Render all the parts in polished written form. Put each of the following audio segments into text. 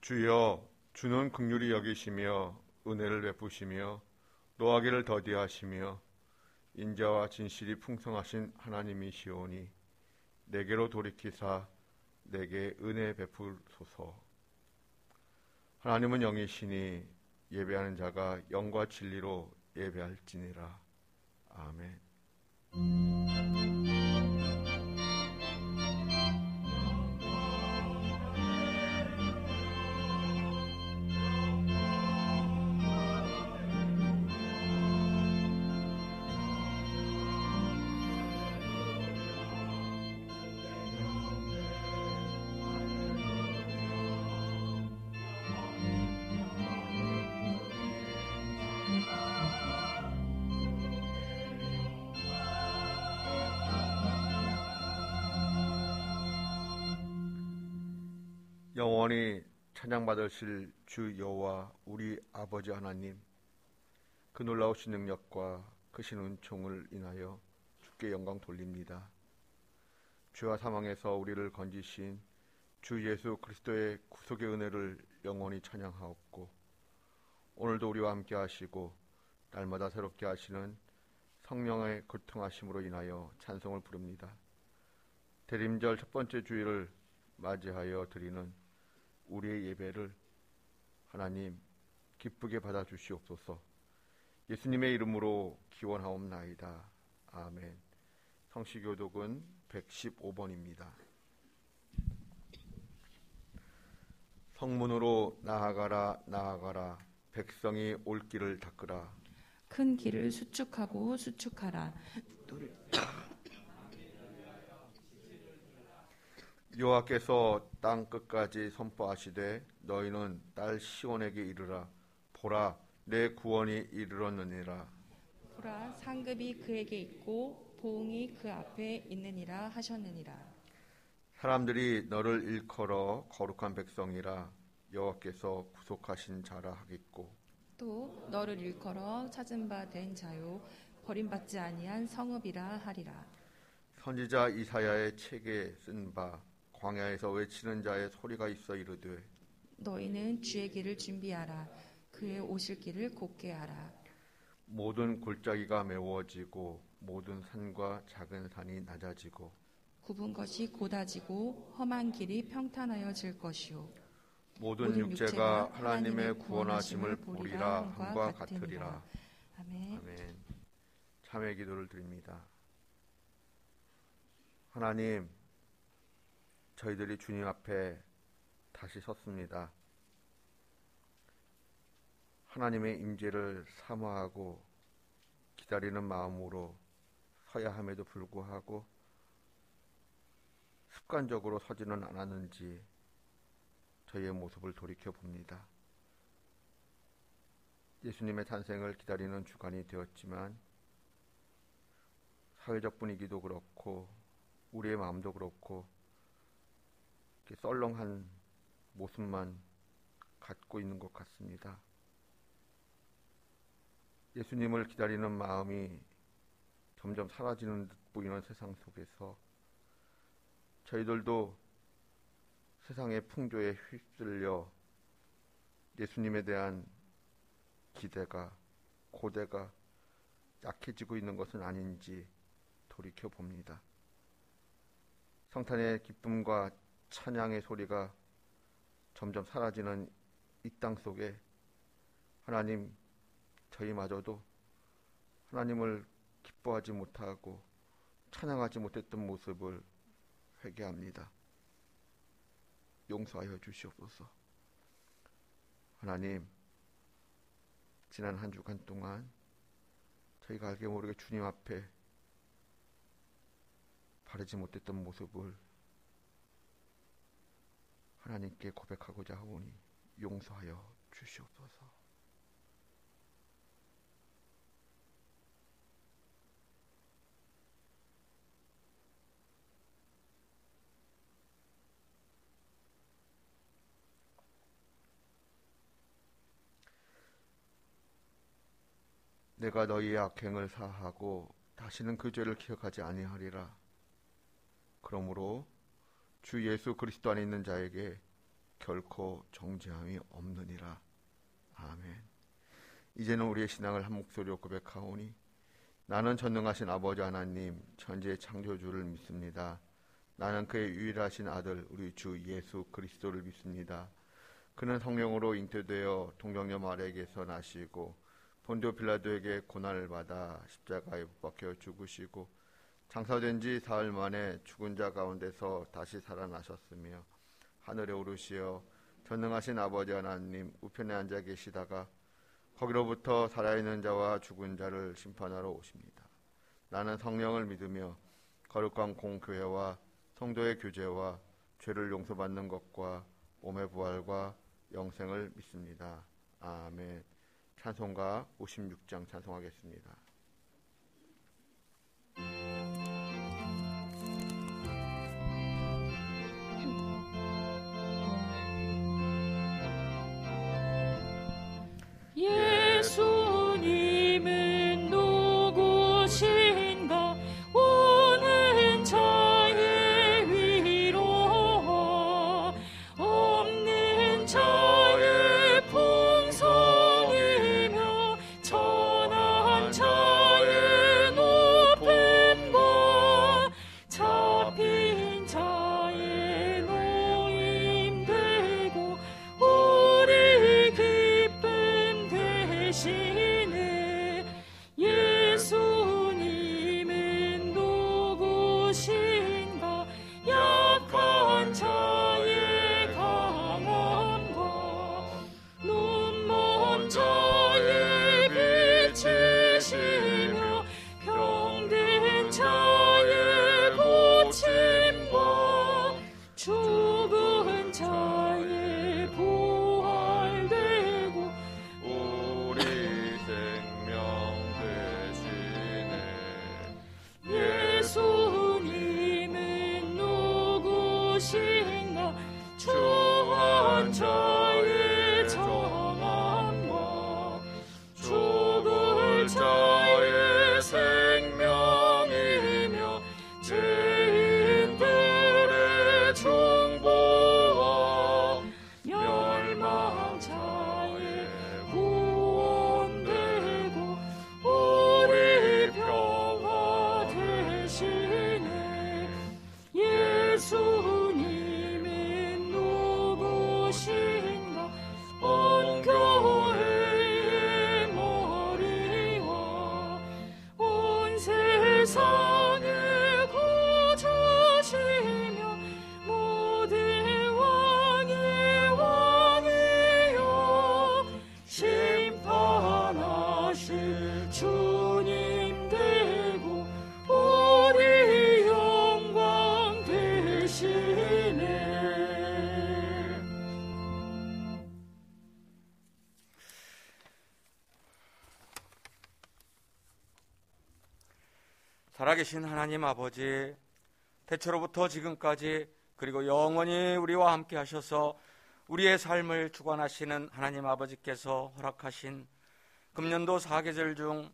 주여, 주는 긍휼히 여기시며 은혜를 베푸시며 노하기를 더디하시며 인자와 진실이 풍성하신 하나님이시오니 내게로 돌이키사 내게 은혜 베풀소서. 하나님은 영이시니 예배하는 자가 영과 진리로 예배할지니라. 아멘. 영원히 찬양받으실 주 여호와 우리 아버지 하나님, 그 놀라우신 능력과 크신 은총을 인하여 주께 영광 돌립니다. 죄와 사망에서 우리를 건지신 주 예수 그리스도의 구속의 은혜를 영원히 찬양하옵고, 오늘도 우리와 함께 하시고 날마다 새롭게 하시는 성령의 교통하심으로 인하여 찬송을 부릅니다. 대림절 첫 번째 주일을 맞이하여 드리는 우리의 예배를 하나님 기쁘게 받아주시옵소서. 예수님의 이름으로 기원하옵나이다. 아멘. 성시교독은 115번입니다. 성문으로 나아가라 나아가라, 백성이 올 길을 닦으라. 큰 길을 수축하고 수축하라. 여호와께서 땅 끝까지 선포하시되 너희는 딸 시온에게 이르라. 보라, 내 구원이 이르렀느니라. 보라, 상급이 그에게 있고 보응이 그 앞에 있느니라 하셨느니라. 사람들이 너를 일컬어 거룩한 백성이라, 여호와께서 구속하신 자라 하겠고, 또 너를 일컬어 찾은 바 된 자요 버림받지 아니한 성읍이라 하리라. 선지자 이사야의 책에 쓴 바 광야에서 외치는 자의 소리가 있어 이르되, 너희는 주의 길을 준비하라. 그의 오실 길을 곧게 하라. 모든 골짜기가 메워지고 모든 산과 작은 산이 낮아지고 굽은 것이 곧아지고 험한 길이 평탄하여질 것이요 모든 육체가 하나님의 구원하심을 보리라 함과 같으리라. 아멘. 아멘. 참회 기도를 드립니다. 하나님, 저희들이 주님 앞에 다시 섰습니다. 하나님의 임재를 사모하고 기다리는 마음으로 서야 함에도 불구하고 습관적으로 서지는 않았는지 저희의 모습을 돌이켜봅니다. 예수님의 탄생을 기다리는 주간이 되었지만 사회적 분위기도 그렇고 우리의 마음도 그렇고 이렇게 썰렁한 모습만 갖고 있는 것 같습니다. 예수님을 기다리는 마음이 점점 사라지는 듯 보이는 세상 속에서 저희들도 세상의 풍조에 휩쓸려 예수님에 대한 기대가, 고대가 약해지고 있는 것은 아닌지 돌이켜봅니다. 성탄의 기쁨과 찬양의 소리가 점점 사라지는 이 땅 속에 하나님, 저희마저도 하나님을 기뻐하지 못하고 찬양하지 못했던 모습을 회개합니다. 용서하여 주시옵소서. 하나님, 지난 한 주간 동안 저희가 알게 모르게 주님 앞에 바르지 못했던 모습을 하나님께 고백하고자 하오니 용서하여 주시옵소서. 내가 너희의 악행을 사하고 다시는 그 죄를 기억하지 아니하리라. 그러므로 주 예수 그리스도 안에 있는 자에게 결코 정죄함이 없느니라. 아멘. 이제는 우리의 신앙을 한 목소리로 고백하오니 나는 전능하신 아버지 하나님 천지의 창조주를 믿습니다. 나는 그의 유일하신 아들 우리 주 예수 그리스도를 믿습니다. 그는 성령으로 잉태되어 동정녀 마리아에게서 나시고 본디오 빌라도에게 고난을 받아 십자가에 못 박혀 죽으시고 장사된 지 사흘 만에 죽은 자 가운데서 다시 살아나셨으며 하늘에 오르시어 전능하신 아버지 하나님 우편에 앉아 계시다가 거기로부터 살아있는 자와 죽은 자를 심판하러 오십니다. 나는 성령을 믿으며 거룩한 공교회와 성도의 교제와 죄를 용서받는 것과 몸의 부활과 영생을 믿습니다. 아멘. 찬송가 56장 찬송하겠습니다. 예수님은 누구신가 오는 자의 위로 없는 자의 풍성이며 천한 자의 높음과 잡힌 자의 노임되고 우리 기쁨 되시네. 예수님은 누구신가 약한 자의 강함과 눈먼 자의 빛이시며 병든 자의 고침과 죽은 자의 부활되고 우리 생명 되시네. 예수님은 누구신가 추한 자의 정함과 죽을 자의 생명이며 죄인들의 중보와 멸망 자의 구원되고 우리 평화 되시네. 예수님은 누구신가 온 교회의 머리와 온 세상의 구주시며 모든 왕의 왕이요 심판하실 주님 되고 우리 영광 되시네. 살아계신 하나님 아버지, 태초로부터 지금까지 그리고 영원히 우리와 함께 하셔서 우리의 삶을 주관하시는 하나님 아버지께서 허락하신 금년도 4계절 중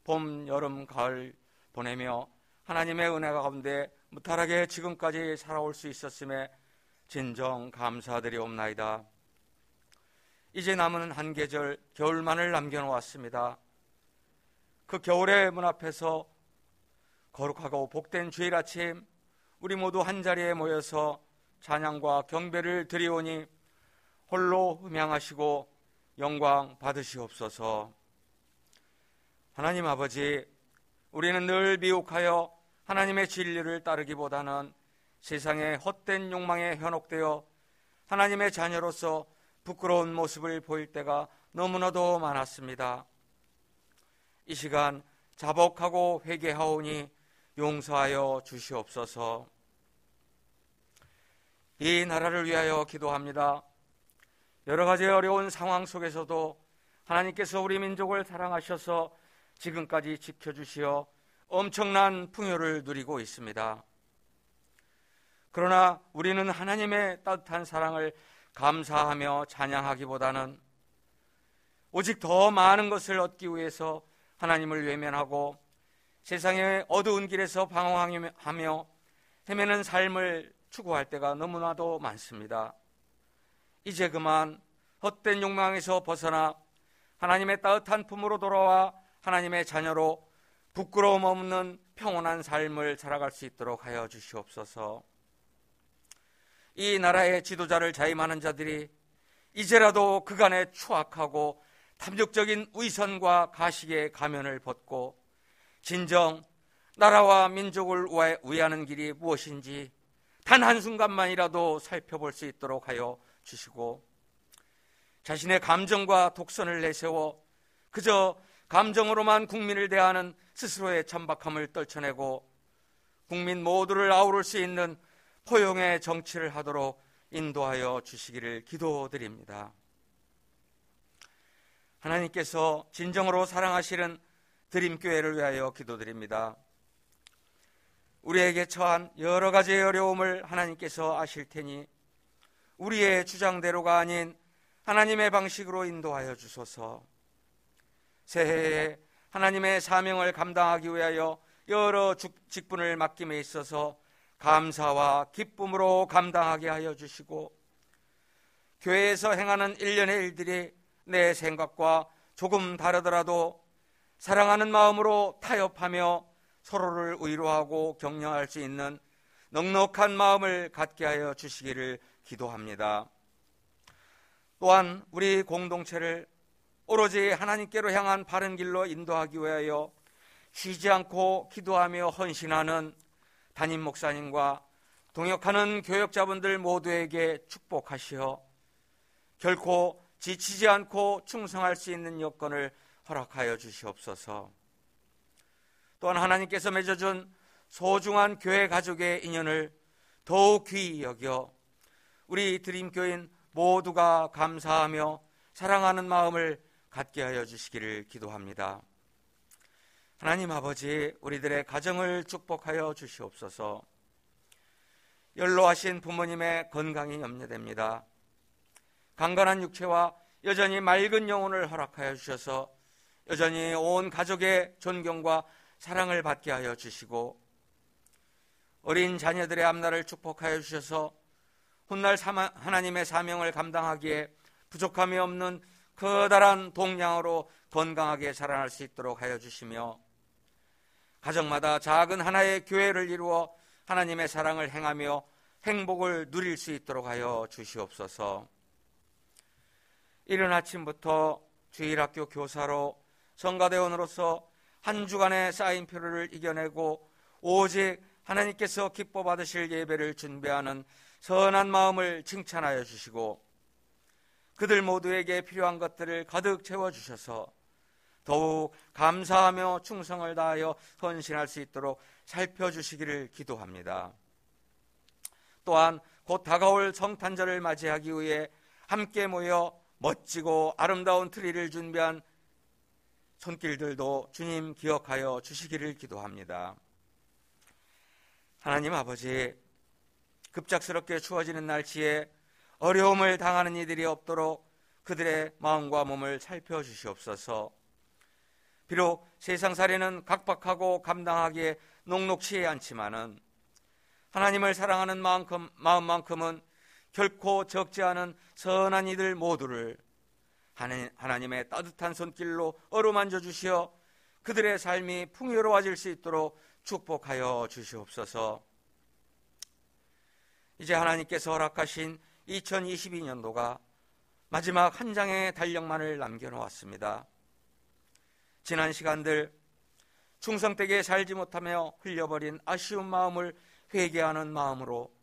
봄, 여름, 가을 보내며 하나님의 은혜 가운데 무탈하게 지금까지 살아올 수 있었음에 진정 감사드리옵나이다. 이제 남은 한 계절 겨울만을 남겨놓았습니다. 그 겨울의 문 앞에서 거룩하고 복된 주일 아침 우리 모두 한자리에 모여서 찬양과 경배를 드리오니 홀로 음향하시고 영광 받으시옵소서. 하나님 아버지, 우리는 늘 미혹하여 하나님의 진리를 따르기보다는 세상의 헛된 욕망에 현혹되어 하나님의 자녀로서 부끄러운 모습을 보일 때가 너무나도 많았습니다. 이 시간 자복하고 회개하오니 용서하여 주시옵소서. 이 나라를 위하여 기도합니다. 여러 가지 어려운 상황 속에서도 하나님께서 우리 민족을 사랑하셔서 지금까지 지켜주시어 엄청난 풍요를 누리고 있습니다. 그러나 우리는 하나님의 따뜻한 사랑을 감사하며 찬양하기보다는 오직 더 많은 것을 얻기 위해서 하나님을 외면하고 세상의 어두운 길에서 방황하며 헤매는 삶을 추구할 때가 너무나도 많습니다. 이제 그만 헛된 욕망에서 벗어나 하나님의 따뜻한 품으로 돌아와 하나님의 자녀로 부끄러움 없는 평온한 삶을 살아갈 수 있도록 하여 주시옵소서. 이 나라의 지도자를 자임하는 자들이 이제라도 그간의 추악하고 탐욕적인 위선과 가식의 가면을 벗고 진정 나라와 민족을 위하는 길이 무엇인지 단 한순간만이라도 살펴볼 수 있도록 하여 주시고, 자신의 감정과 독선을 내세워 그저 감정으로만 국민을 대하는 스스로의 천박함을 떨쳐내고 국민 모두를 아우를 수 있는 포용의 정치를 하도록 인도하여 주시기를 기도드립니다. 하나님께서 진정으로 사랑하시는 드림교회를 위하여 기도드립니다. 우리에게 처한 여러 가지의 어려움을 하나님께서 아실 테니 우리의 주장대로가 아닌 하나님의 방식으로 인도하여 주소서. 새해에 하나님의 사명을 감당하기 위하여 여러 직분을 맡김에 있어서 감사와 기쁨으로 감당하게 하여 주시고, 교회에서 행하는 일련의 일들이 내 생각과 조금 다르더라도 사랑하는 마음으로 타협하며 서로를 위로하고 격려할 수 있는 넉넉한 마음을 갖게 하여 주시기를 기도합니다. 또한 우리 공동체를 오로지 하나님께로 향한 바른 길로 인도하기 위하여 쉬지 않고 기도하며 헌신하는 담임 목사님과 동역하는 교역자분들 모두에게 축복하시어 결코 지치지 않고 충성할 수 있는 여건을 허락하여 주시옵소서. 또한 하나님께서 맺어준 소중한 교회 가족의 인연을 더욱 귀히 여겨 우리 드림교인 모두가 감사하며 사랑하는 마음을 갖게 하여 주시기를 기도합니다. 하나님 아버지, 우리들의 가정을 축복하여 주시옵소서. 연로하신 부모님의 건강이 염려됩니다. 강건한 육체와 여전히 맑은 영혼을 허락하여 주셔서 여전히 온 가족의 존경과 사랑을 받게 하여 주시고, 어린 자녀들의 앞날을 축복하여 주셔서 훗날 하나님의 사명을 감당하기에 부족함이 없는 커다란 동량으로 건강하게 자라날 수 있도록 하여 주시며, 가정마다 작은 하나의 교회를 이루어 하나님의 사랑을 행하며 행복을 누릴 수 있도록 하여 주시옵소서. 이른 아침부터 주일학교 교사로 성가대원으로서 한 주간의 쌓인 피로를 이겨내고 오직 하나님께서 기뻐 받으실 예배를 준비하는 선한 마음을 칭찬하여 주시고, 그들 모두에게 필요한 것들을 가득 채워주셔서 더욱 감사하며 충성을 다하여 헌신할 수 있도록 살펴주시기를 기도합니다. 또한 곧 다가올 성탄절을 맞이하기 위해 함께 모여 멋지고 아름다운 트리를 준비한 손길들도 주님 기억하여 주시기를 기도합니다. 하나님 아버지, 급작스럽게 추워지는 날씨에 어려움을 당하는 이들이 없도록 그들의 마음과 몸을 살펴주시옵소서. 비록 세상살이는 각박하고 감당하기에 녹록치 않지만은 하나님을 사랑하는 마음만큼은 결코 적지 않은 선한 이들 모두를 하나님의 따뜻한 손길로 어루만져 주시어 그들의 삶이 풍요로워질 수 있도록 축복하여 주시옵소서. 이제 하나님께서 허락하신 2022년도가 마지막 한 장의 달력만을 남겨놓았습니다. 지난 시간들 충성되게 살지 못하며 흘려버린 아쉬운 마음을 회개하는 마음으로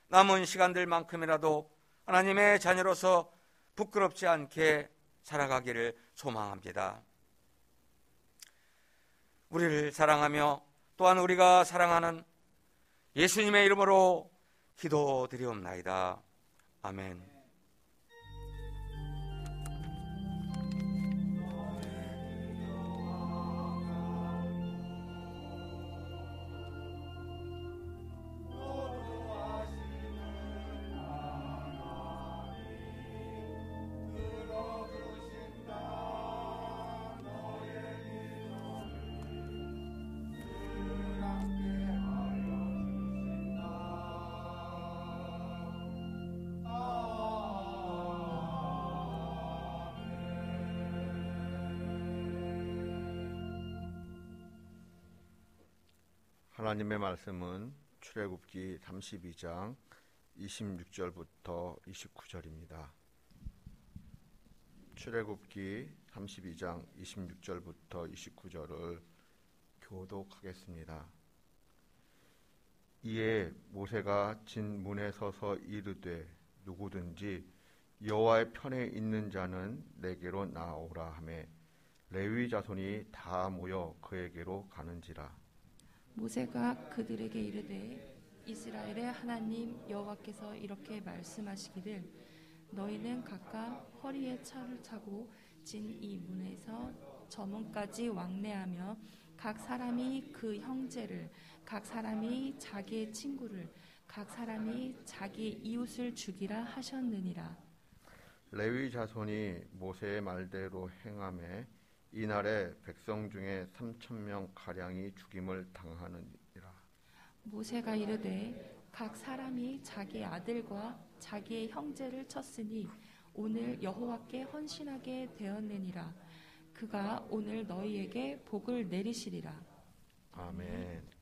남은 시간들만큼이라도 하나님의 자녀로서 부끄럽지 않게 살아가기를 소망합니다. 우리를 사랑하며 또한 우리가 사랑하는 예수님의 이름으로 기도드리옵나이다. 아멘. 하나님의 말씀은 출애굽기 32장 26절부터 29절입니다. 출애굽기 32장 26절부터 29절을 교독하겠습니다. 이에 모세가 진 문에 서서 이르되 누구든지 여호와의 편에 있는 자는 내게로 나오라 하매 레위 자손이 다 모여 그에게로 가는지라. 모세가 그들에게 이르되 이스라엘의 하나님 여호와께서 이렇게 말씀하시기를 너희는 각각 허리에 차를 차고 진 이 문에서 저 문까지 왕래하며 각 사람이 그 형제를, 각 사람이 자기의 친구를, 각 사람이 자기 이웃을 죽이라 하셨느니라. 레위 자손이 모세의 말대로 행하매 이날에 백성 중에 3,000명 가량이 죽임을 당하느니라. 모세가 이르되 각 사람이 자기 아들과 자기의 형제를 쳤으니 오늘 여호와께 헌신하게 되었느니라. 그가 오늘 너희에게 복을 내리시리라. 아멘.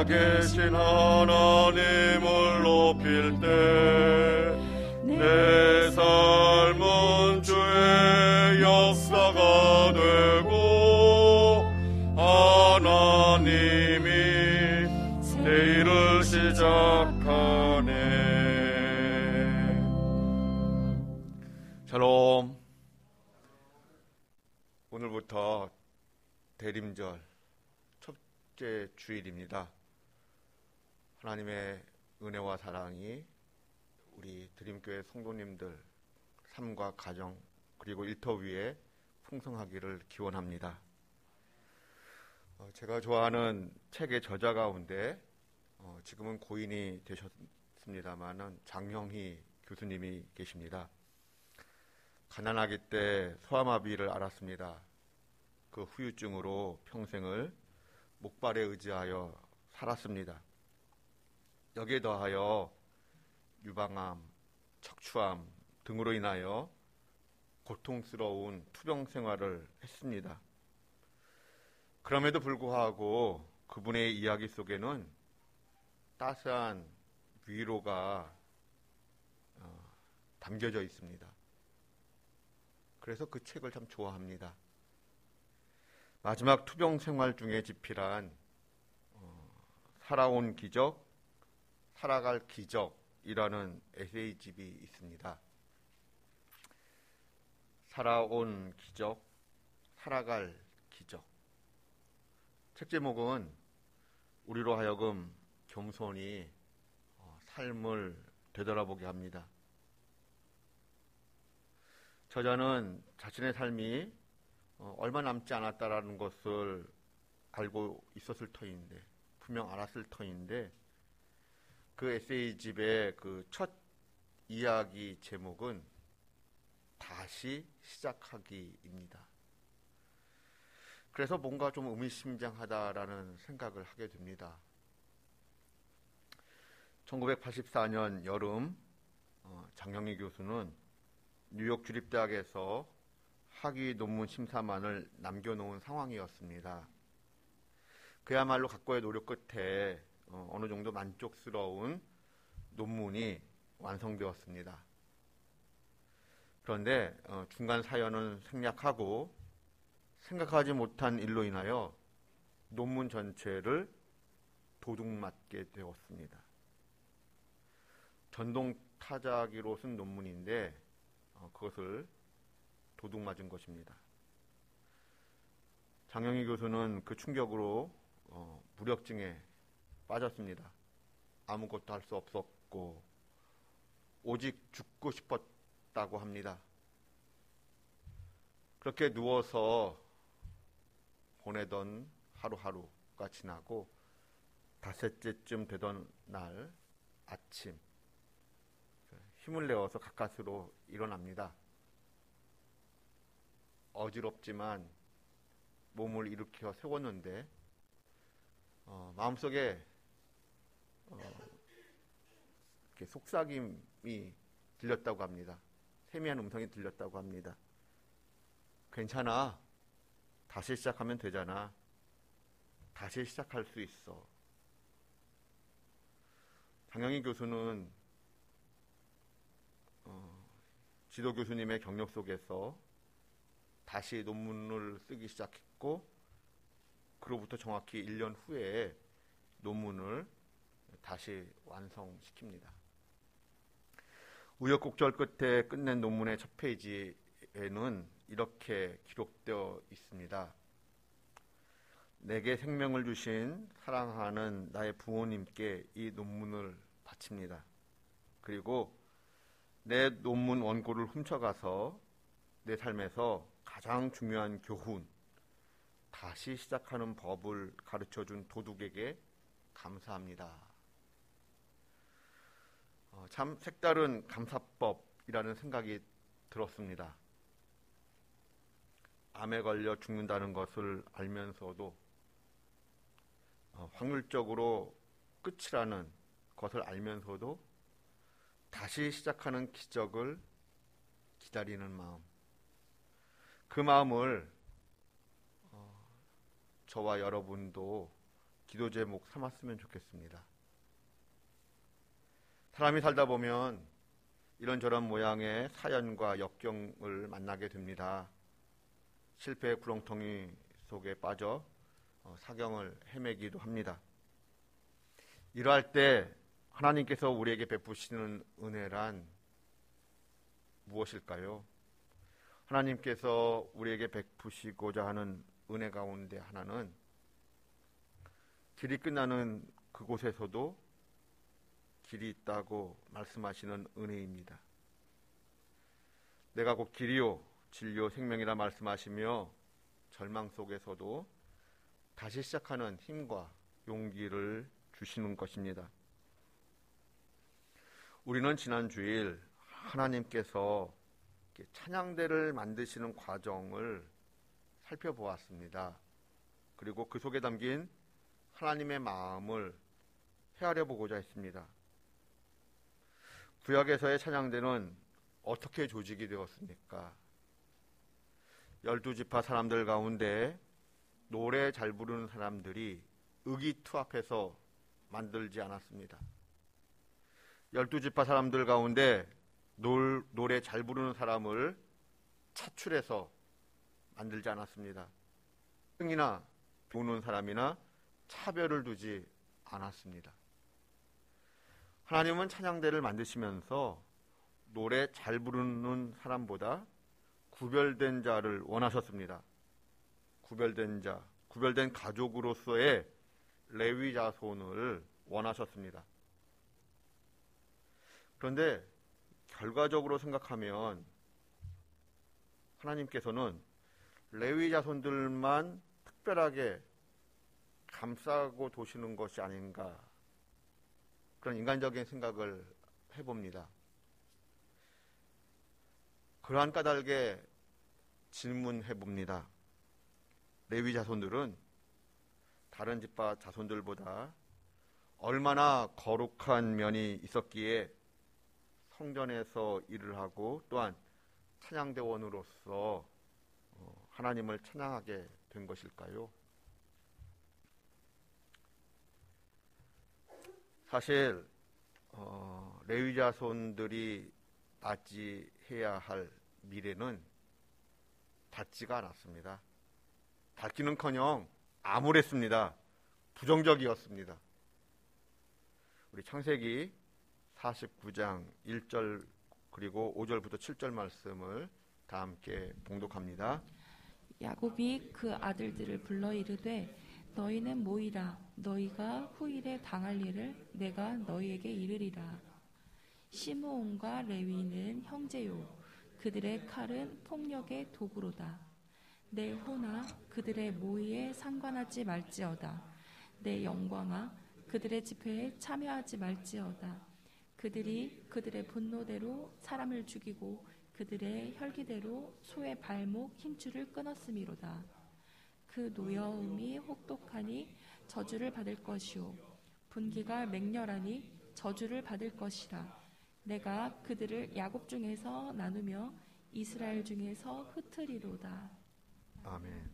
살아계신 하나님을 높일 때 내 삶은 주의 역사가 되고 하나님이 내 일을 시작하네. 샬롬. 오늘부터 대림절 첫째 주일입니다. 하나님의 은혜와 사랑이 우리 드림교회 성도님들 삶과 가정 그리고 일터 위에 풍성하기를 기원합니다. 제가 좋아하는 책의 저자 가운데 지금은 고인이 되셨습니다마는 장형희 교수님이 계십니다. 가난하기 때 소아마비를 앓았습니다. 그 후유증으로 평생을 목발에 의지하여 살았습니다. 여기에 더하여 유방암, 척추암 등으로 인하여 고통스러운 투병 생활을 했습니다. 그럼에도 불구하고 그분의 이야기 속에는 따스한 위로가 담겨져 있습니다. 그래서 그 책을 참 좋아합니다. 마지막 투병 생활 중에 집필한 살아온 기적, 살아갈 기적이라는 에세이집이 있습니다. 살아온 기적, 살아갈 기적. 책 제목은 우리로 하여금 겸손히 삶을 되돌아보게 합니다. 저자는 자신의 삶이 얼마 남지 않았다라는 것을 알고 있었을 터인데, 분명 알았을 터인데, 그 에세이집의 그 첫 이야기 제목은 다시 시작하기입니다. 그래서 뭔가 좀 의미심장하다라는 생각을 하게 됩니다. 1984년 여름 장형희 교수는 뉴욕 주립대학에서 학위 논문 심사만을 남겨놓은 상황이었습니다. 그야말로 각고의 노력 끝에 어느 정도 만족스러운 논문이 완성되었습니다. 그런데 중간 사연은 생략하고 생각하지 못한 일로 인하여 논문 전체를 도둑맞게 되었습니다. 전동 타자기로 쓴 논문인데 그것을 도둑맞은 것입니다. 장형희 교수는 그 충격으로 무력증에 빠졌습니다. 아무것도 할 수 없었고 오직 죽고 싶었다고 합니다. 그렇게 누워서 보내던 하루하루가 지나고 닷새째쯤 되던 날 아침 힘을 내어서 가까스로 일어납니다. 어지럽지만 몸을 일으켜 세웠는데 마음속에 이렇게 속삭임이 들렸다고 합니다. 세미한 음성이 들렸다고 합니다. 괜찮아. 다시 시작하면 되잖아. 다시 시작할 수 있어. 장형희 교수는 지도 교수님의 경력 속에서 다시 논문을 쓰기 시작했고 그로부터 정확히 1년 후에 논문을 다시 완성시킵니다. 우여곡절 끝에 끝낸 논문의 첫 페이지에는 이렇게 기록되어 있습니다. 내게 생명을 주신 사랑하는 나의 부모님께 이 논문을 바칩니다. 그리고 내 논문 원고를 훔쳐가서 내 삶에서 가장 중요한 교훈, 다시 시작하는 법을 가르쳐준 도둑에게 감사합니다. 참 색다른 감사법이라는 생각이 들었습니다. 암에 걸려 죽는다는 것을 알면서도 확률적으로 끝이라는 것을 알면서도 다시 시작하는 기적을 기다리는 마음, 그 마음을 저와 여러분도 기도 제목 삼았으면 좋겠습니다. 사람이 살다 보면 이런저런 모양의 사연과 역경을 만나게 됩니다. 실패의 구렁텅이 속에 빠져 사경을 헤매기도 합니다. 이러할 때 하나님께서 우리에게 베푸시는 은혜란 무엇일까요? 하나님께서 우리에게 베푸시고자 하는 은혜 가운데 하나는 길이 끝나는 그곳에서도 길이 있다고 말씀하시는 은혜입니다. 내가 곧 길이요 진리요 생명이라 말씀하시며 절망 속에서도 다시 시작하는 힘과 용기를 주시는 것입니다. 우리는 지난 주일 하나님께서 찬양대를 만드시는 과정을 살펴보았습니다. 그리고 그 속에 담긴 하나님의 마음을 헤아려 보고자 했습니다. 구약에서의 찬양대는 어떻게 조직이 되었습니까? 12지파 사람들 가운데 노래 잘 부르는 사람들이 의기투합해서 만들지 않았습니다. 12지파 사람들 가운데 노래 잘 부르는 사람을 차출해서 만들지 않았습니다. 흥이나 배우는 사람이나 차별을 두지 않았습니다. 하나님은 찬양대를 만드시면서 노래 잘 부르는 사람보다 구별된 자를 원하셨습니다. 구별된 자, 구별된 가족으로서의 레위 자손을 원하셨습니다. 그런데 결과적으로 생각하면 하나님께서는 레위 자손들만 특별하게 감싸고 도시는 것이 아닌가, 그런 인간적인 생각을 해봅니다. 그러한 까닭에 질문해봅니다. 레위 자손들은 다른 지파 자손들보다 얼마나 거룩한 면이 있었기에 성전에서 일을 하고 또한 찬양대원으로서 하나님을 찬양하게 된 것일까요? 사실 레위 자손들이 맞이해야 할 미래는 닿지가 않았습니다. 닿기는커녕 암울했습니다. 부정적이었습니다. 우리 창세기 49장 1절 그리고 5절부터 7절 말씀을 다 함께 봉독합니다. 야곱이 그 아들들을 불러 이르되 너희는 모이라. 너희가 후일에 당할 일을 내가 너희에게 이르리라. 시므온과 레위는 형제요 그들의 칼은 폭력의 도구로다. 내 호나 그들의 모의에 상관하지 말지어다. 내 영광아 그들의 집회에 참여하지 말지어다. 그들이 그들의 분노대로 사람을 죽이고 그들의 혈기대로 소의 발목 힘줄을 끊었음이로다. 그 노여움이 혹독하니 저주를 받을 것이요 분기가 맹렬하니 저주를 받을 것이라. 내가 그들을 야곱 중에서 나누며 이스라엘 중에서 흩으리로다. 아멘.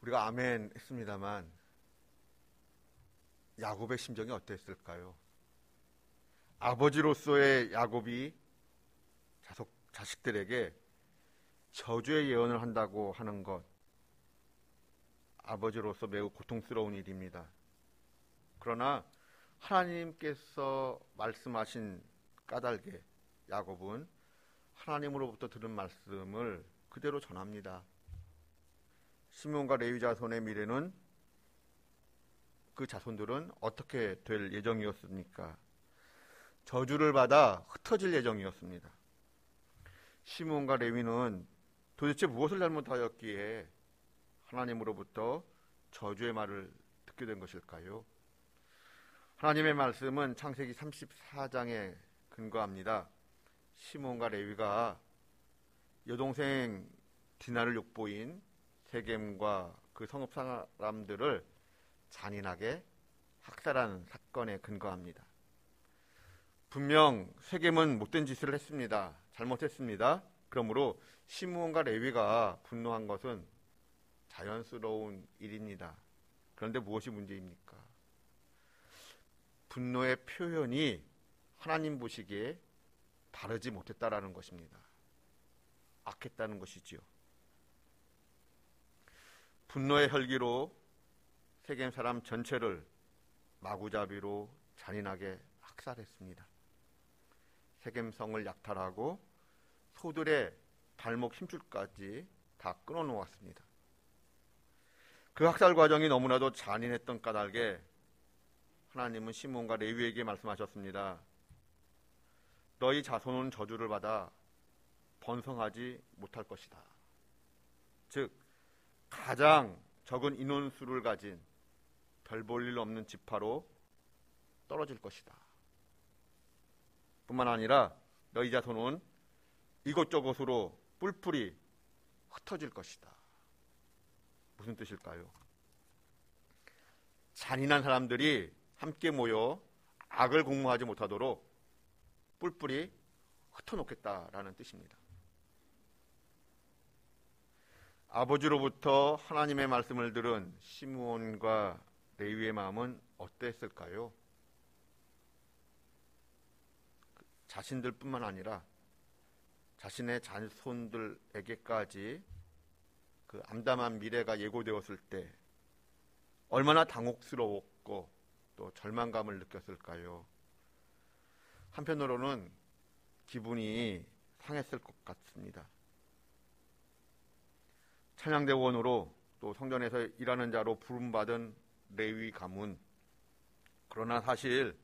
우리가 아멘 했습니다만 야곱의 심정이 어땠을까요? 아버지로서의 야곱이 자식들에게 저주의 예언을 한다고 하는 것, 아버지로서 매우 고통스러운 일입니다. 그러나 하나님께서 말씀하신 까닭에 야곱은 하나님으로부터 들은 말씀을 그대로 전합니다. 시므온과 레위 자손의 미래는, 그 자손들은 어떻게 될 예정이었습니까? 저주를 받아 흩어질 예정이었습니다. 시므온과 레위는 도대체 무엇을 잘못하였기에 하나님으로부터 저주의 말을 듣게 된 것일까요? 하나님의 말씀은 창세기 34장에 근거합니다. 시므온과 레위가 여동생 디나를 욕보인 세겜과 그 성읍 사람들을 잔인하게 학살한 사건에 근거합니다. 분명 세겜은 못된 짓을 했습니다. 잘못했습니다. 그러므로 시므온과 레위가 분노한 것은 자연스러운 일입니다. 그런데 무엇이 문제입니까? 분노의 표현이 하나님 보시기에 바르지 못했다라는 것입니다. 악했다는 것이지요. 분노의 혈기로 세겜 사람 전체를 마구잡이로 잔인하게 학살했습니다. 세겜성을 약탈하고 소들의 발목 힘줄까지 다 끊어놓았습니다. 그 학살 과정이 너무나도 잔인했던 까닭에 하나님은 시몬과 레위에게 말씀하셨습니다. 너희 자손은 저주를 받아 번성하지 못할 것이다. 즉 가장 적은 인원수를 가진 별 볼 일 없는 지파로 떨어질 것이다. 뿐만 아니라 너희 자손은 이곳저곳으로 뿔뿔이 흩어질 것이다. 무슨 뜻일까요? 잔인한 사람들이 함께 모여 악을 공모하지 못하도록 뿔뿔이 흩어놓겠다라는 뜻입니다. 아버지로부터 하나님의 말씀을 들은 시므온과 레위의 마음은 어땠을까요? 자신들뿐만 아니라 자신의 자손들에게까지 그 암담한 미래가 예고되었을 때 얼마나 당혹스러웠고 또 절망감을 느꼈을까요? 한편으로는 기분이 상했을 것 같습니다. 찬양대원으로 또 성전에서 일하는 자로 부름받은 레위 가문, 그러나 사실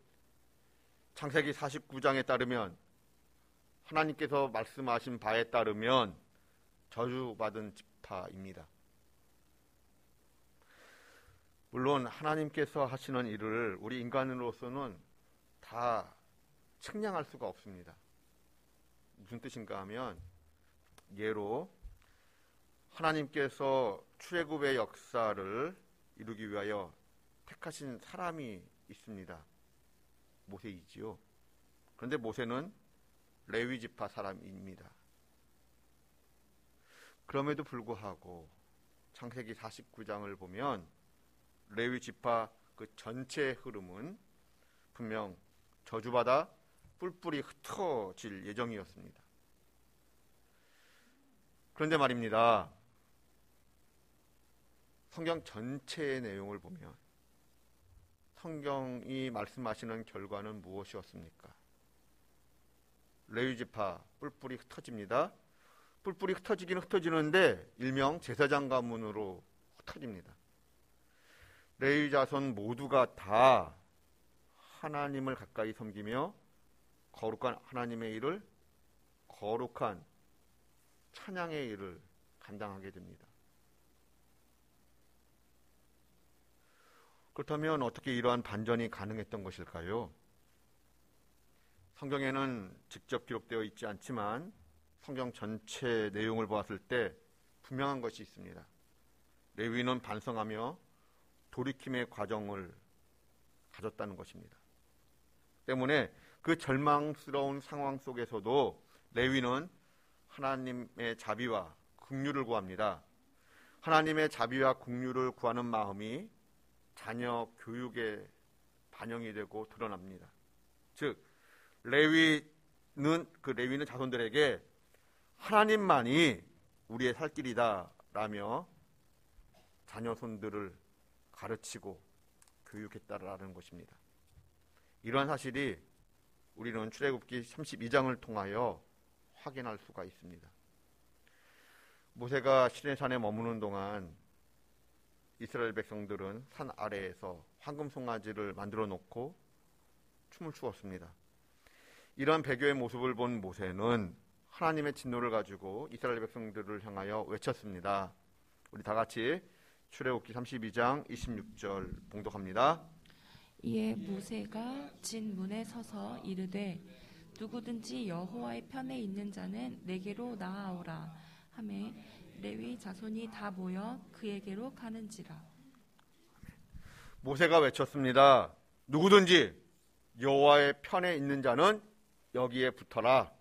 창세기 49장에 따르면 하나님께서 말씀하신 바에 따르면 저주받은 지파입니다. 물론 하나님께서 하시는 일을 우리 인간으로서는 다 측량할 수가 없습니다. 무슨 뜻인가 하면 예로 하나님께서 출애굽의 역사를 이루기 위하여 택하신 사람이 있습니다. 모세이지요. 그런데 모세는 레위 지파 사람입니다. 그럼에도 불구하고 창세기 49장을 보면 레위 지파 그 전체의 흐름은 분명 저주받아 뿔뿔이 흩어질 예정이었습니다. 그런데 말입니다. 성경 전체의 내용을 보면 성경이 말씀하시는 결과는 무엇이었습니까? 레위 지파 뿔뿔이 흩어집니다. 뿔뿔이 흩어지긴 흩어지는데 일명 제사장 가문으로 흩어집니다. 레위 자손 모두가 다 하나님을 가까이 섬기며 거룩한 하나님의 일을, 거룩한 찬양의 일을 감당하게 됩니다. 그렇다면 어떻게 이러한 반전이 가능했던 것일까요? 성경에는 직접 기록되어 있지 않지만 성경 전체 내용을 보았을 때 분명한 것이 있습니다. 레위는 반성하며 돌이킴의 과정을 가졌다는 것입니다. 때문에 그 절망스러운 상황 속에서도 레위는 하나님의 자비와 긍휼을 구합니다. 하나님의 자비와 긍휼을 구하는 마음이 자녀 교육에 반영이 되고 드러납니다. 즉 레위는 자손들에게 하나님만이 우리의 살 길이다라며 자녀 손들을 가르치고 교육했다라는 것입니다. 이러한 사실이 우리는 출애굽기 32장을 통하여 확인할 수가 있습니다. 모세가 시내산에 머무는 동안 이스라엘 백성들은 산 아래에서 황금 송아지를 만들어 놓고 춤을 추었습니다. 이러한 배교의 모습을 본 모세는 하나님의 진노를 가지고 이스라엘 백성들을 향하여 외쳤습니다. 우리 다 같이 출애굽기 32장 26절 봉독합니다. 이에 모세가 진 문에 서서 이르되 누구든지 여호와의 편에 있는 자는 내게로 나아오라 하매 레위 자손이 다 모여 그에게로 가는지라. 모세가 외쳤습니다. 누구든지 여호와의 편에 있는 자는 여기에 붙어라.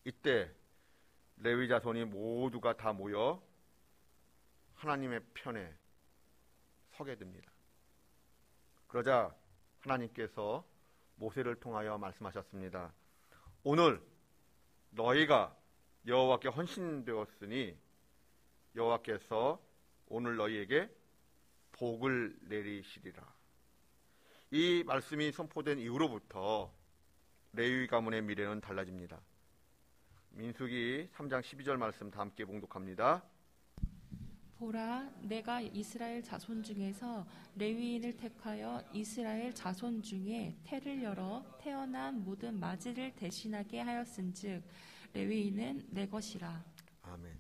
이때 레위 자손이 모두가 다 모여 하나님의 편에 서게 됩니다. 그러자 하나님께서 모세를 통하여 말씀하셨습니다. 오늘 너희가 여호와께 헌신되었으니 여호와께서 오늘 너희에게 복을 내리시리라. 이 말씀이 선포된 이후로부터 레위 가문의 미래는 달라집니다. 민수기 3장 12절 말씀 다 함께 봉독합니다. 보라, 내가 이스라엘 자손 중에서 레위인을 택하여 이스라엘 자손 중에 태를 열어 태어난 모든 맞이를 대신하게 하였은즉 레위인은 내 것이라. 아멘.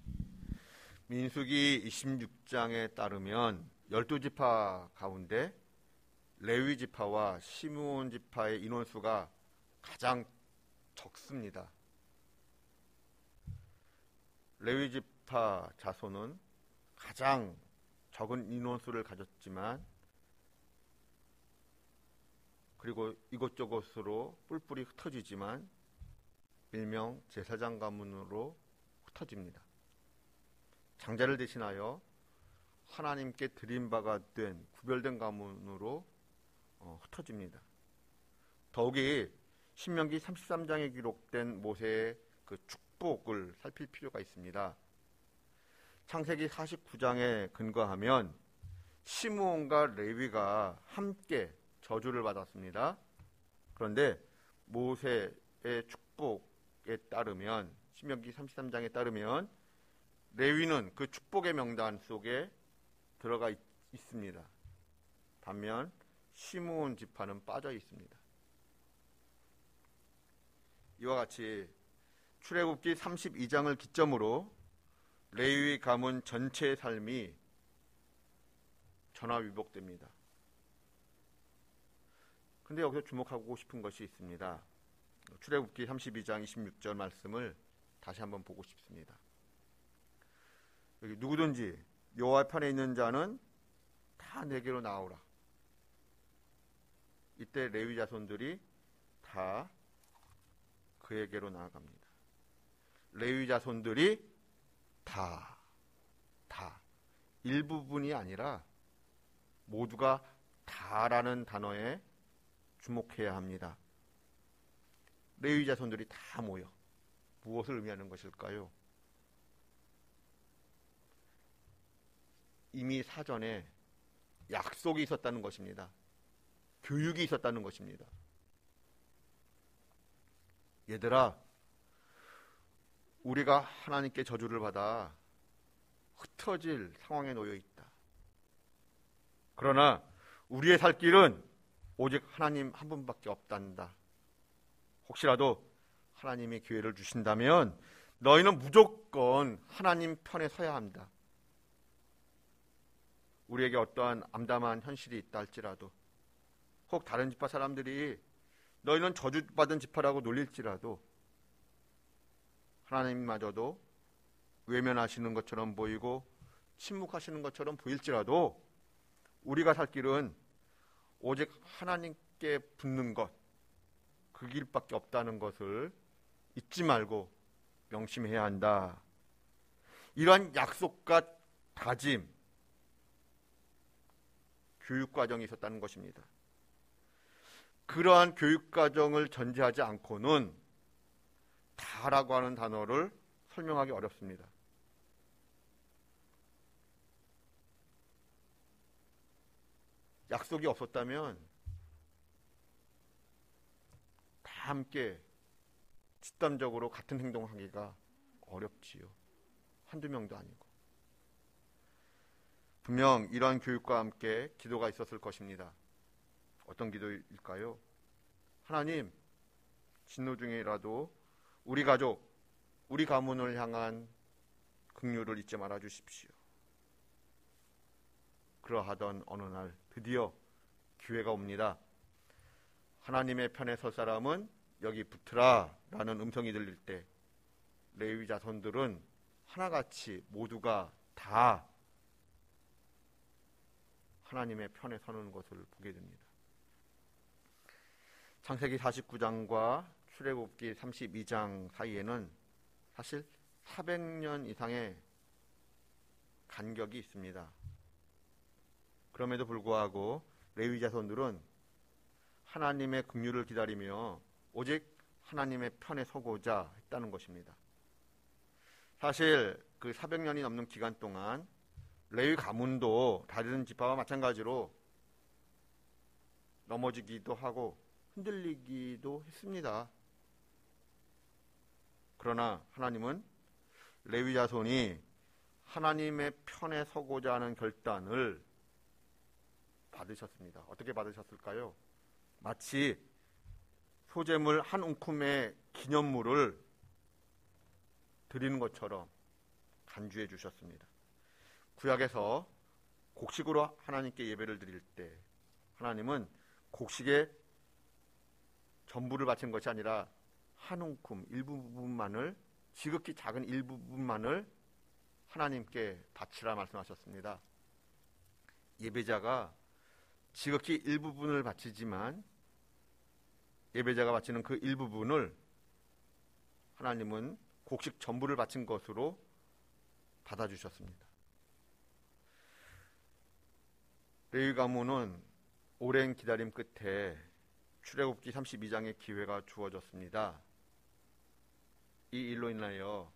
민수기 26장에 따르면 12지파 가운데 레위 지파와 시므온 지파의 인원수가 가장 적습니다. 레위 지파 자손은 가장 적은 인원수를 가졌지만 그리고 이곳저곳으로 뿔뿔이 흩어지지만 일명 제사장 가문으로 흩어집니다. 장자를 대신하여 하나님께 드린 바가 된 구별된 가문으로 흩어집니다. 더욱이 신명기 33장에 기록된 모세의 그 축복을 살필 필요가 있습니다. 창세기 49장에 근거하면 시므온과 레위가 함께 저주를 받았습니다. 그런데 모세의 축복에 따르면 신명기 33장에 따르면 레위는 그 축복의 명단 속에 들어가 있습니다. 반면 시므온 지파는 빠져 있습니다. 이와 같이 출애굽기 32장을 기점으로 레위 가문 전체의 삶이 전화위복됩니다. 근데 여기서 주목하고 싶은 것이 있습니다. 출애굽기 32장 26절 말씀을 다시 한번 보고 싶습니다. 여기 누구든지 여호와 편에 있는 자는 다 내게로 나오라. 이때 레위 자손들이 다 그에게로 나아갑니다. 레위 자손들이 다 일부분이 아니라 모두가 다라는 단어에 주목해야 합니다. 레위 자손들이 다 모여 무엇을 의미하는 것일까요? 이미 사전에 약속이 있었다는 것입니다. 교육이 있었다는 것입니다. 얘들아, 우리가 하나님께 저주를 받아 흩어질 상황에 놓여 있다. 그러나 우리의 살 길은 오직 하나님 한 분밖에 없단다. 혹시라도 하나님이 기회를 주신다면 너희는 무조건 하나님 편에 서야 한다. 우리에게 어떠한 암담한 현실이 있다 할지라도, 혹 다른 지파 사람들이 너희는 저주받은 지파라고 놀릴지라도, 하나님마저도 외면하시는 것처럼 보이고 침묵하시는 것처럼 보일지라도 우리가 살 길은 오직 하나님께 붙는 것, 그 길밖에 없다는 것을 잊지 말고 명심해야 한다. 이러한 약속과 다짐, 교육과정이 있었다는 것입니다. 그러한 교육과정을 전제하지 않고는 다라고 하는 단어를 설명하기 어렵습니다. 약속이 없었다면 다 함께 집단적으로 같은 행동하기가 어렵지요. 한두 명도 아니고. 분명 이러한 교육과 함께 기도가 있었을 것입니다. 어떤 기도일까요? 하나님, 진노 중이라도 우리 가족, 우리 가문을 향한 긍휼을 잊지 말아 주십시오. 그러하던 어느 날 드디어 기회가 옵니다. 하나님의 편에 설 사람은 여기 붙으라 라는 음성이 들릴 때 레위 자손들은 하나같이 모두가 다 하나님의 편에 서는 것을 보게 됩니다. 창세기 49장과 출애굽기 32장 사이에는 사실 400년 이상의 간격이 있습니다. 그럼에도 불구하고 레위 자손들은 하나님의 긍휼을 기다리며 오직 하나님의 편에 서고자 했다는 것입니다. 사실 그 400년이 넘는 기간 동안 레위 가문도 다른 지파와 마찬가지로 넘어지기도 하고 흔들리기도 했습니다. 그러나 하나님은 레위 자손이 하나님의 편에 서고자 하는 결단을 받으셨습니다. 어떻게 받으셨을까요? 마치 소재물 한 움큼의 기념물을 드리는 것처럼 간주해 주셨습니다. 구약에서 곡식으로 하나님께 예배를 드릴 때 하나님은 곡식의 전부를 바친 것이 아니라 한 움큼 일부분만을, 지극히 작은 일부분만을 하나님께 바치라 말씀하셨습니다. 예배자가 지극히 일부분을 바치지만 예배자가 바치는 그 일부분을 하나님은 곡식 전부를 바친 것으로 받아주셨습니다. 레위 가문은 오랜 기다림 끝에 출애굽기 32장의 기회가 주어졌습니다. 이 일로 인하여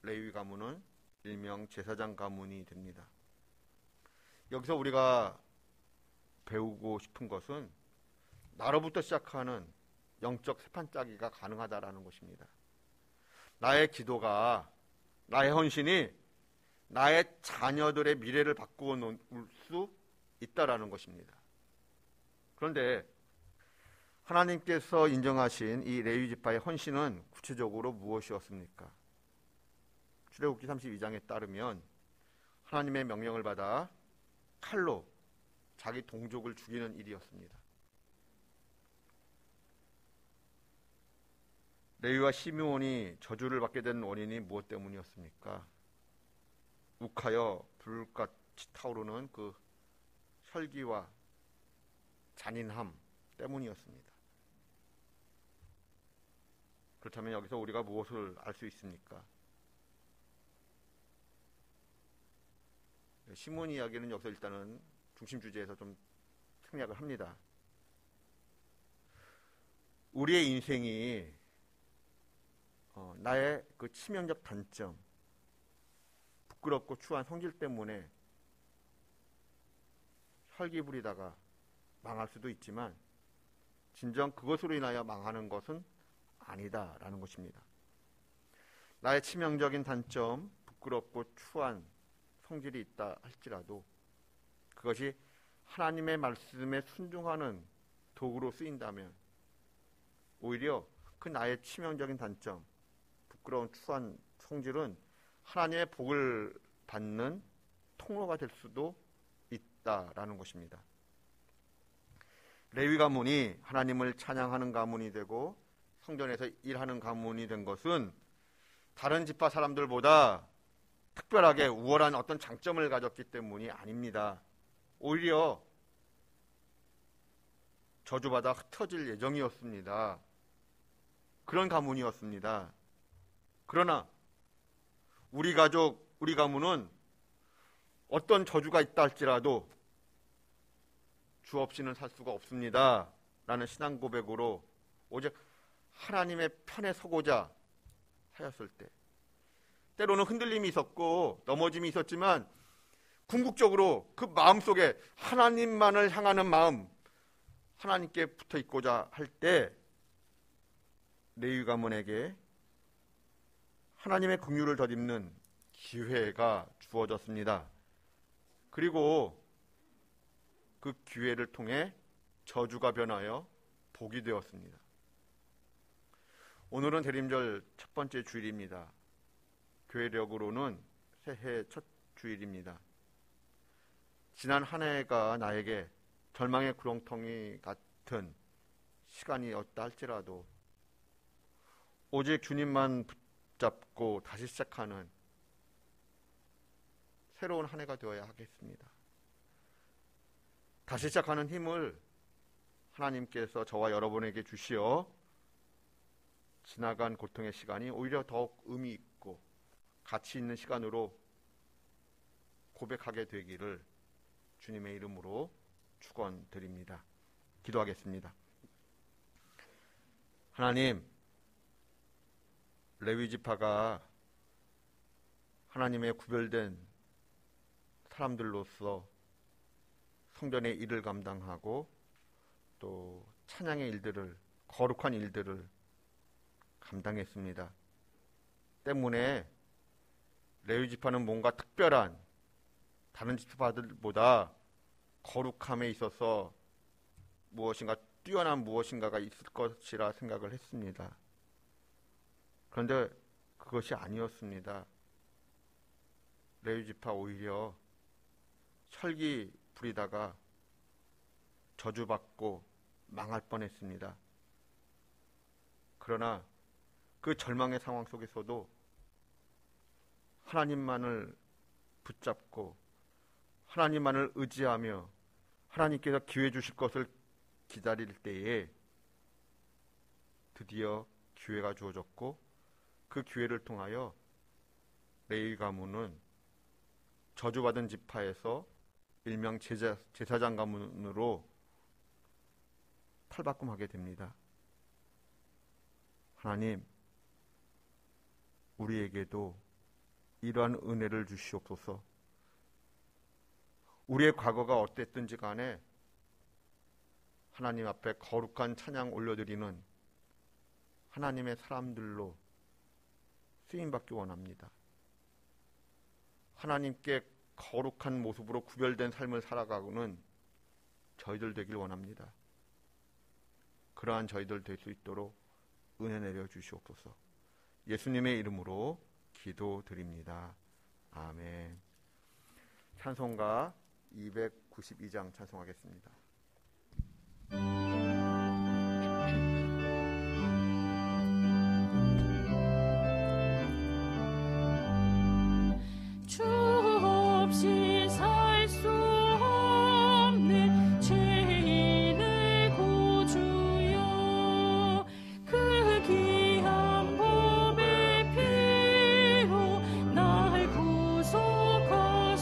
레위 가문은 일명 제사장 가문이 됩니다. 여기서 우리가 배우고 싶은 것은 나로부터 시작하는 영적 세판짜기가 가능하다라는 것입니다. 나의 기도가, 나의 헌신이 나의 자녀들의 미래를 바꾸어 놓을 수 있다라는 것입니다. 그런데 하나님께서 인정하신 이 레위 지파의 헌신은 구체적으로 무엇이었습니까? 출애굽기 32장에 따르면 하나님의 명령을 받아 칼로 자기 동족을 죽이는 일이었습니다. 레위와 시므온이 저주를 받게 된 원인이 무엇 때문이었습니까? 욱하여 불같이 타오르는 그 혈기와 잔인함 때문이었습니다. 그렇다면 여기서 우리가 무엇을 알 수 있습니까? 시므온 이야기는 여기서 일단은 중심 주제에서 좀 생략을 합니다. 우리의 인생이 나의 그 치명적 단점, 부끄럽고 추한 성질 때문에 혈기 부리다가 망할 수도 있지만 진정 그것으로 인하여 망하는 것은 아니다라는 것입니다. 나의 치명적인 단점, 부끄럽고 추한 성질이 있다 할지라도 그것이 하나님의 말씀에 순종하는 도구로 쓰인다면 오히려 그 나의 치명적인 단점, 부끄러운 추한 성질은 하나님의 복을 받는 통로가 될 수도 있다라는 것입니다. 레위 가문이 하나님을 찬양하는 가문이 되고 성전에서 일하는 가문이 된 것은 다른 지파 사람들보다 특별하게 우월한 어떤 장점을 가졌기 때문이 아닙니다. 오히려 저주받아 흩어질 예정이었습니다. 그런 가문이었습니다. 그러나 우리 가족, 우리 가문은 어떤 저주가 있다 할지라도 주 없이는 살 수가 없습니다 라는 신앙 고백으로 오직 하나님의 편에 서고자 하였을 때 때로는 흔들림이 있었고 넘어짐이 있었지만 궁극적으로 그 마음속에 하나님만을 향하는 마음, 하나님께 붙어 있고자 할 때 레위 가문에게 하나님의 긍휼을 덧입는 기회가 주어졌습니다. 그리고 그 기회를 통해 저주가 변하여 복이 되었습니다. 오늘은 대림절 첫 번째 주일입니다. 교회력으로는 새해 첫 주일입니다. 지난 한 해가 나에게 절망의 구렁텅이 같은 시간이었다 할지라도 오직 주님만 붙잡고 다시 시작하는 새로운 한 해가 되어야 하겠습니다. 다시 시작하는 힘을 하나님께서 저와 여러분에게 주시어 지나간 고통의 시간이 오히려 더욱 의미 있고 가치 있는 시간으로 고백하게 되기를 주님의 이름으로 축원드립니다. 기도하겠습니다. 하나님, 레위 지파가 하나님의 구별된 사람들로서 성전의 일을 감당하고 또 찬양의 일들을, 거룩한 일들을 감당했습니다. 때문에 레위 지파는 뭔가 특별한 다른 지파들보다 거룩함에 있어서 무엇인가 뛰어난 무엇인가가 있을 것이라 생각을 했습니다. 그런데 그것이 아니었습니다. 레위 지파 오히려 혈기 부리다가 저주받고 망할 뻔했습니다. 그러나 그 절망의 상황 속에서도 하나님만을 붙잡고 하나님만을 의지하며 하나님께서 기회 주실 것을 기다릴 때에 드디어 기회가 주어졌고 그 기회를 통하여 레위 가문은 저주받은 지파에서 일명 제사장 가문으로 탈바꿈하게 됩니다. 하나님, 우리에게도 이러한 은혜를 주시옵소서. 우리의 과거가 어땠든지 간에 하나님 앞에 거룩한 찬양 올려드리는 하나님의 사람들로 쓰임받기 원합니다. 하나님께 거룩한 모습으로 구별된 삶을 살아가고는 저희들 되길 원합니다. 그러한 저희들 될 수 있도록 은혜 내려 주시옵소서. 예수님의 이름으로 기도드립니다. 아멘. 찬송가 292장 찬송하겠습니다. 주 없이 살 수 없는 죄인의 구주여, 그 귀한 보배 피로 날 구속하소서.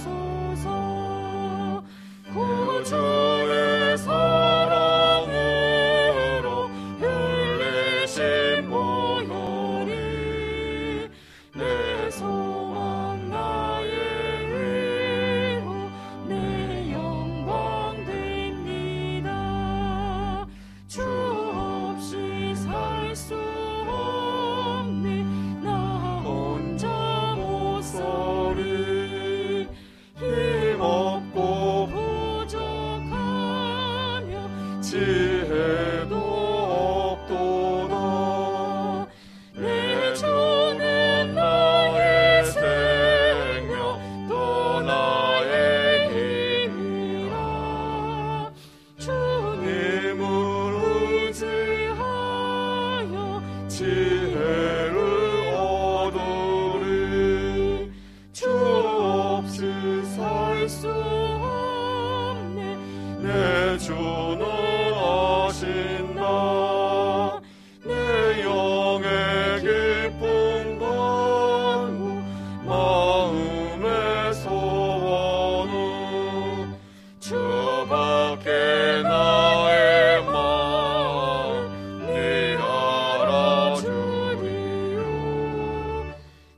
구주의 사랑으로 흘리신 보혈이 내 소망 나의 위로 내 영광 됩니다. 주 없이 살 수 없네 나 혼자 못 살리. 힘없고 부족하며 지혜도 없도다. 내 주는 나의 생명 또 나의 힘이라. 주님을 의지하여 지혜를 얻으리. 주 없이 살 수 없네 내 주는 아신다. 내 영의 기쁨 방구 마음의 소원은 주밖에 나의 마음 네 알아주리요.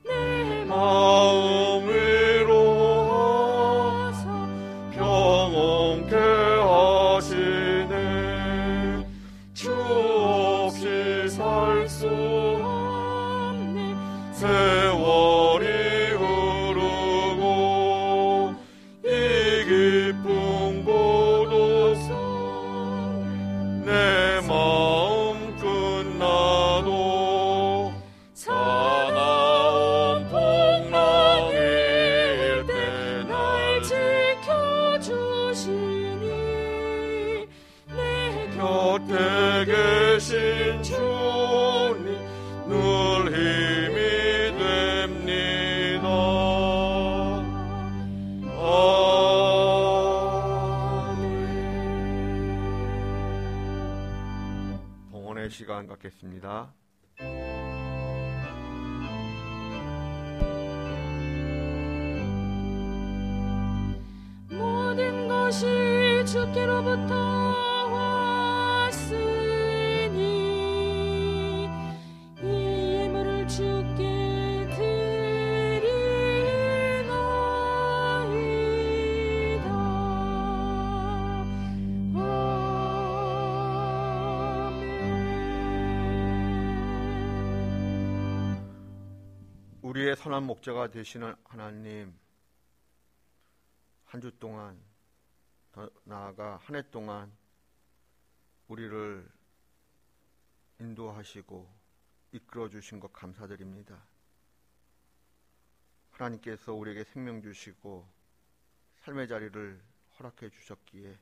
내 마음 위로하사 평온케 하시네. 주 없이 살 수 없네 세월이 흐르고 이 깊은 고독 내 마음 끝나도 사나운 풍랑일 때 날 지켜주시니. 내 곁에 계신 주님 늘 힘이 됩니다. 아멘. 봉헌의 시간 갖겠습니다. 것이 주께로부터 왔으니 이 예물을 주께 드리나이다. 아멘. 우리의 선한 목자가 되시는 하나님, 한 주 동안, 더 나아가 한 해 동안 우리를 인도하시고 이끌어 주신 것 감사드립니다. 하나님께서 우리에게 생명 주시고 삶의 자리를 허락해 주셨기에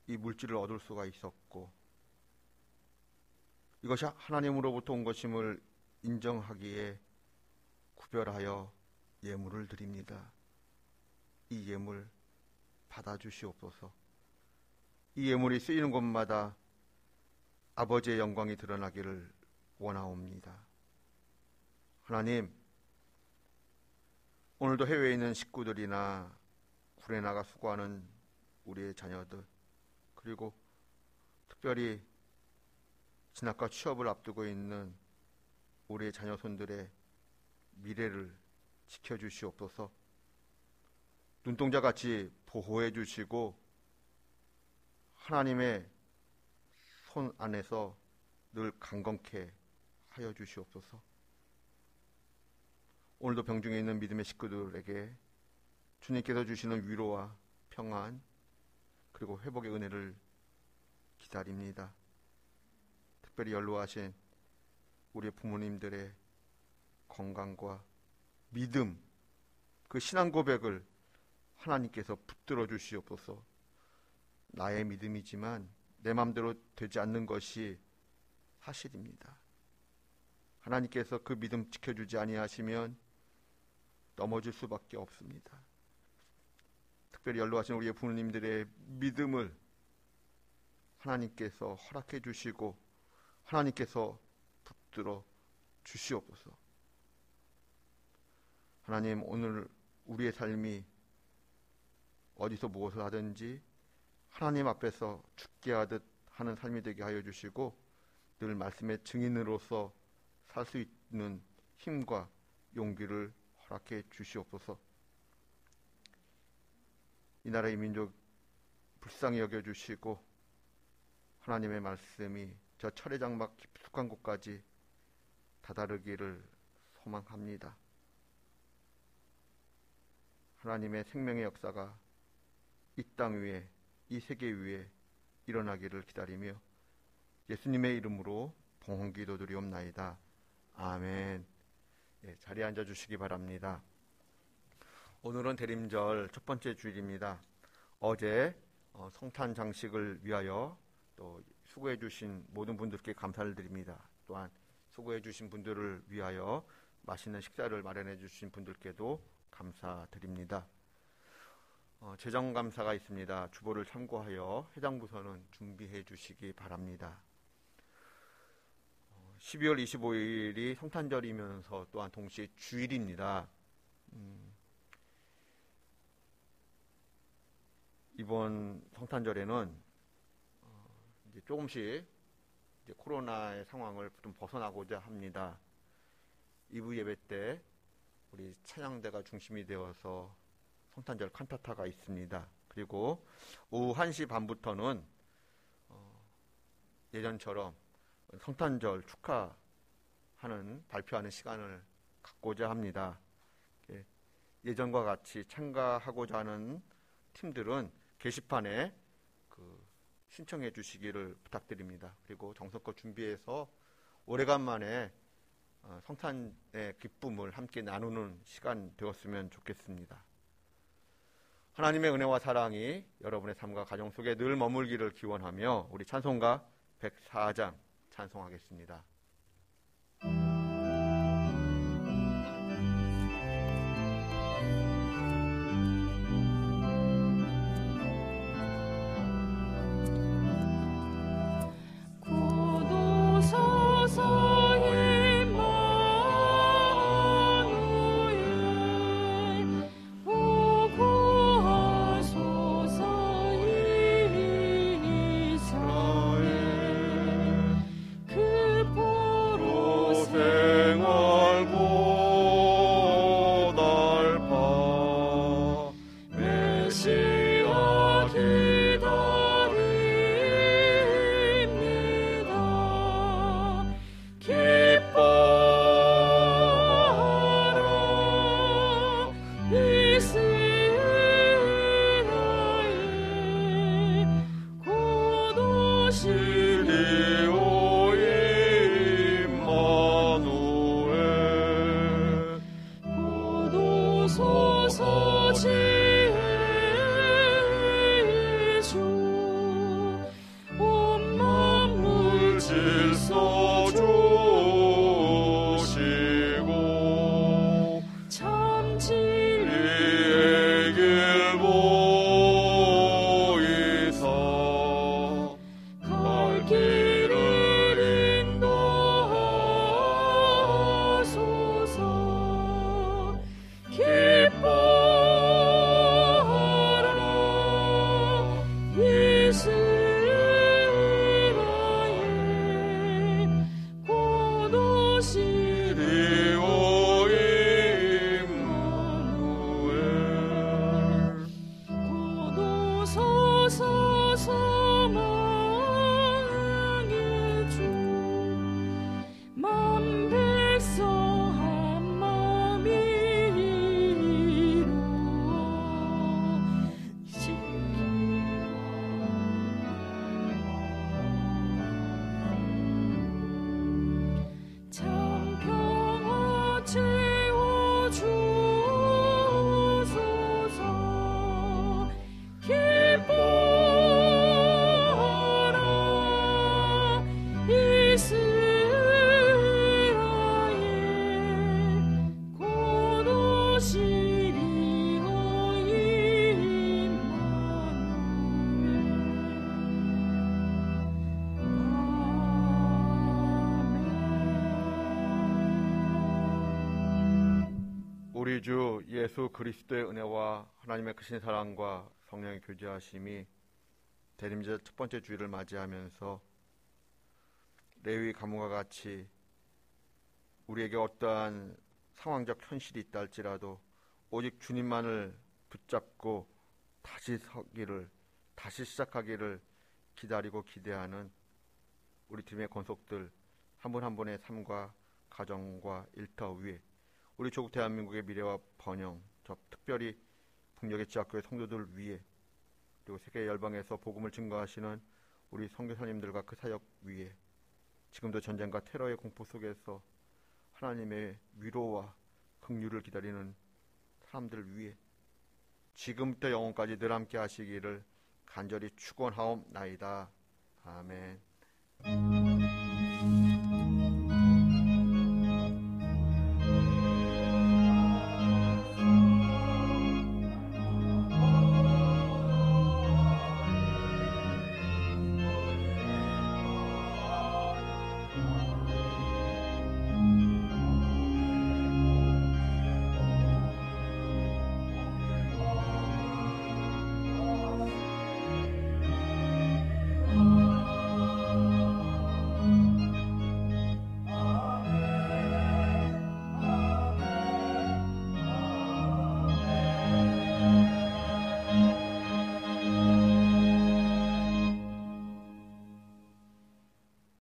이 물질을 얻을 수가 있었고, 이것이 하나님으로부터 온 것임을 인정하기에 구별하여 예물을 드립니다. 이 예물 받아주시옵소서. 이 예물이 쓰이는 곳마다 아버지의 영광이 드러나기를 원하옵니다. 하나님, 오늘도 해외에 있는 식구들이나 군에 나가 수고하는 우리의 자녀들, 그리고 특별히 진학과 취업을 앞두고 있는 우리의 자녀손들의 미래를 지켜주시옵소서. 눈동자같이 보호해 주시고 하나님의 손 안에서 늘 강건케 하여 주시옵소서. 오늘도 병중에 있는 믿음의 식구들에게 주님께서 주시는 위로와 평안, 그리고 회복의 은혜를 기다립니다. 특별히 연로하신 우리 부모님들의 건강과 믿음, 그 신앙 고백을 하나님께서 붙들어 주시옵소서. 나의 믿음이지만 내 마음대로 되지 않는 것이 사실입니다. 하나님께서 그 믿음 지켜주지 아니하시면 넘어질 수밖에 없습니다. 특별히 연로하신 우리의 부모님들의 믿음을 하나님께서 허락해 주시고 하나님께서 붙들어 주시옵소서. 하나님, 오늘 우리의 삶이 어디서 무엇을 하든지 하나님 앞에서 죽게 하듯 하는 삶이 되게 하여 주시고 늘 말씀의 증인으로서 살 수 있는 힘과 용기를 허락해 주시옵소서. 이 나라의 민족 불쌍히 여겨주시고 하나님의 말씀이 저 철의 장막 깊숙한 곳까지 다다르기를 소망합니다. 하나님의 생명의 역사가 이 땅 위에, 이 세계 위에 일어나기를 기다리며 예수님의 이름으로 봉헌기도 드리옵나이다. 아멘. 자리에 앉아주시기 바랍니다. 오늘은 대림절 첫 번째 주일입니다. 어제 성탄 장식을 위하여 또 수고해 주신 모든 분들께 감사를 드립니다. 또한 수고해 주신 분들을 위하여 맛있는 식사를 마련해 주신 분들께도 감사드립니다. 재정감사가 있습니다. 주보를 참고하여 해당 부서는 준비해 주시기 바랍니다. 12월 25일이 성탄절이면서 또한 동시에 주일입니다. 이번 성탄절에는 이제 조금씩 이제 코로나의 상황을 좀 벗어나고자 합니다. 2부 예배 때 우리 찬양대가 중심이 되어서 성탄절 칸타타가 있습니다. 그리고 오후 1시 반부터는 예전처럼 성탄절 축하하는 발표하는 시간을 갖고자 합니다. 예전과 같이 참가하고자 하는 팀들은 게시판에 신청해 주시기를 부탁드립니다. 그리고 정성껏 준비해서 오래간만에 성탄의 기쁨을 함께 나누는 시간 되었으면 좋겠습니다. 하나님의 은혜와 사랑이 여러분의 삶과 가정 속에 늘 머물기를 기원하며 우리 찬송가 104장 찬송하겠습니다. 구하소서 주 예수 그리스도의 은혜와 하나님의 크신 사랑과 성령의 교제하심이 대림절 첫 번째 주일을 맞이하면서 레위 가문과 같이 우리에게 어떠한 상황적 현실이 있다 할지라도 오직 주님만을 붙잡고 다시 서기를, 다시 시작하기를 기다리고 기대하는 우리 팀의 권속들 한 분 한 분의 삶과 가정과 일터 위에 우리 조국 대한민국의 미래와 번영, 특별히 북녘의 지학교회 성도들 위에, 그리고 세계 열방에서 복음을 증거하시는 우리 선교사님들과 그 사역 위에, 지금도 전쟁과 테러의 공포 속에서 하나님의 위로와 긍휼을 기다리는 사람들 위에 지금부터 영원까지 늘 함께 하시기를 간절히 축원하옵나이다. 아멘.